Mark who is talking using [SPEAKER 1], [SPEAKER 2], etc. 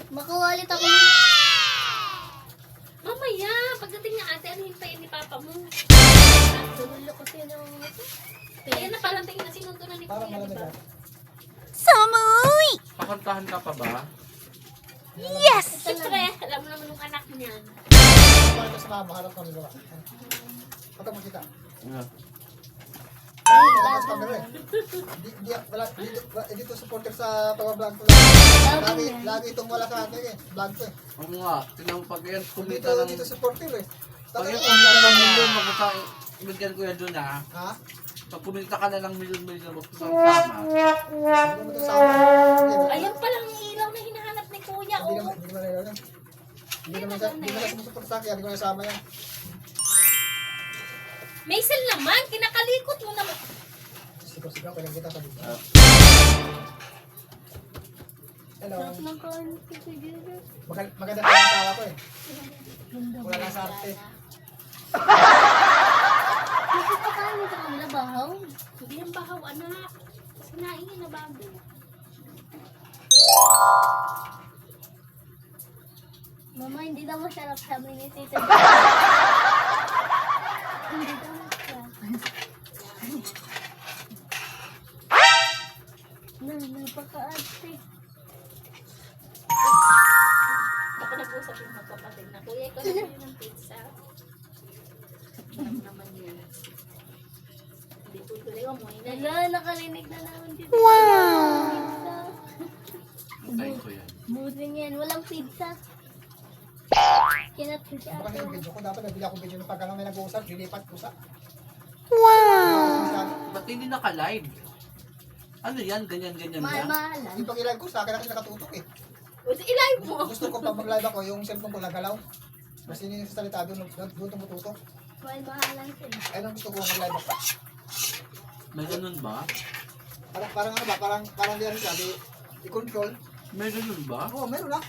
[SPEAKER 1] Makuha ulit ako.
[SPEAKER 2] Mamaya, pagdating niya ate, ano hintayin ni papa mo?
[SPEAKER 1] Tulo ko sino.
[SPEAKER 2] Kaya na parang tingin na sinundo na ni
[SPEAKER 3] Parang
[SPEAKER 2] Kuya,
[SPEAKER 3] malamig
[SPEAKER 2] diba?
[SPEAKER 3] ah.
[SPEAKER 4] Samoy!
[SPEAKER 5] Pakantahan ka pa ba?
[SPEAKER 4] Yes!
[SPEAKER 2] Siyempre, alam mo naman yung anak niyan.
[SPEAKER 3] Parang ito sa mama, harap kami diba? Pagka makita.
[SPEAKER 5] Yeah.
[SPEAKER 3] Tapos camera eh. Dito supporter sa pag-vlog ko lang. Lagi itong wala sa akin eh. Vlog ko eh.
[SPEAKER 5] Oo nga, tingnan mo pag yan, kumita ng...
[SPEAKER 3] Dito supporter eh.
[SPEAKER 5] Pag yan, kumita ng milyon, ibigyan ko yan doon ah.
[SPEAKER 3] Ha?
[SPEAKER 5] Pag kumita ka na ng milyon-milyon, huwag ko sama.
[SPEAKER 3] Hindi mo ito sama.
[SPEAKER 2] Ayan palang ilaw na hinahanap ni Kuya,
[SPEAKER 3] Hindi
[SPEAKER 2] oh.
[SPEAKER 3] naman na yun. Hindi naman sumusuport sa akin. Hindi ko nasama yan.
[SPEAKER 2] Maisel naman, kinakalikot mo naman.
[SPEAKER 3] Sigaw-sigaw ko lang kita sa dito. Hello. Maganda pa yung tawa ko eh. Wala lang sa arte.
[SPEAKER 1] Kasi pakain sa kanila bahaw.
[SPEAKER 2] Hindi yung bahaw, anak. Sinain niya na bago.
[SPEAKER 1] Mama, hindi daw masarap sabi ni Tita. Hindi daw masarap. Napaka-arte.
[SPEAKER 2] Ako nag-usap yung magkapatid na, Kuya, ikaw na yun ng pizza. Alam naman yun. Hindi tutuloy mo, ina.
[SPEAKER 1] Wala, nakalinig na naman dito.
[SPEAKER 4] Wow!
[SPEAKER 5] Hintayin ko yan.
[SPEAKER 1] Busin yan. Walang pizza. Kinat si
[SPEAKER 3] Baka
[SPEAKER 1] ate.
[SPEAKER 3] yung video ko. Dapat nabili ako video ng pagka may nag-uusap. Lilipat ko sa...
[SPEAKER 4] Wow!
[SPEAKER 5] Ba't hindi naka-live? Ano yan? Ganyan-ganyan lang?
[SPEAKER 1] Mahal-mahalan.
[SPEAKER 3] Yung pag-live ko sa akin ako nakatutok eh.
[SPEAKER 2] Buti i-live mo.
[SPEAKER 3] Gusto ko pag mag-live ako, yung cellphone ko nagalaw. Kasi hindi yung salita doon tumututok.
[SPEAKER 1] Mahal-mahalan sila.
[SPEAKER 3] Ayun ang gusto ko mag-live ako.
[SPEAKER 5] May ganun ba?
[SPEAKER 3] Parang ano ba? Parang di ano sabi, i-control.
[SPEAKER 5] May ganun ba?
[SPEAKER 3] Oo, meron na.